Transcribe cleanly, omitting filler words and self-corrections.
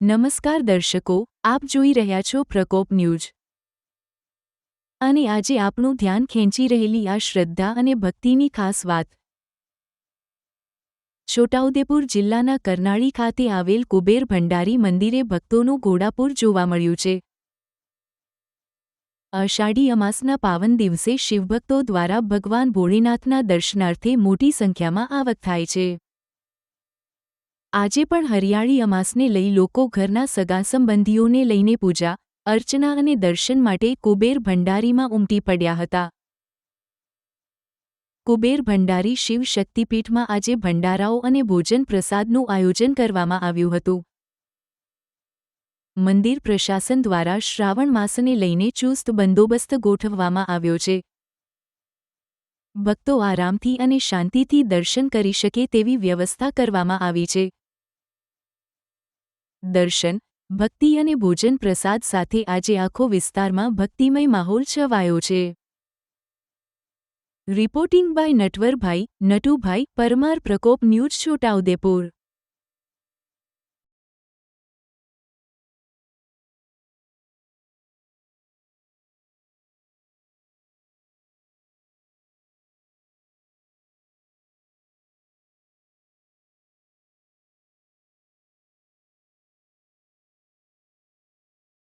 નમસ્કાર દર્શકો, આપ જોઈ રહ્યા છો પ્રકોપ ન્યૂઝ અને આજે આપણું ધ્યાન ખેંચી રહેલી આ શ્રદ્ધા અને ભક્તિની ખાસ વાત છોટાઉદેપુર જિલ્લાના કરનાળી ખાતે આવેલ કુબેર ભંડારી મંદિરે ભક્તોનું ઘોડાપૂર જોવા મળ્યું છે। અષાઢી અમાસના પાવન દિવસે શિવભક્તો દ્વારા ભગવાન ભોળેનાથના દર્શનાર્થે મોટી સંખ્યામાં આવક થાય છે। આજે પણ હરિયાળી અમાસને લઈ લોકો ઘરના સગા સંબંધીઓને લઈને પૂજા, અર્ચના અને દર્શન માટે કુબેર ભંડારીમાં ઉમટી પડ્યા હતા। કુબેર ભંડારી શિવ શક્તિપીઠમાં આજે ભંડારાઓ અને ભોજન પ્રસાદનું આયોજન કરવામાં આવ્યું હતું। મંદિર પ્રશાસન દ્વારા શ્રાવણ માસને લઈને ચુસ્ત બંદોબસ્ત ગોઠવવામાં આવ્યો છે। ભક્તો આરામથી અને શાંતિથી દર્શન કરી શકે તેવી વ્યવસ્થા કરવામાં આવી છે। દર્શન, ભક્તિ અને ભોજન પ્રસાદ સાથે આજે આખો વિસ્તારમાં ભક્તિમય માહોલ છવાયો છે। રિપોર્ટિંગ બાય નટવરભાઈ, નટુભાઈ પરમાર, પ્રકોપ ન્યૂઝ, છોટાઉદેપુર।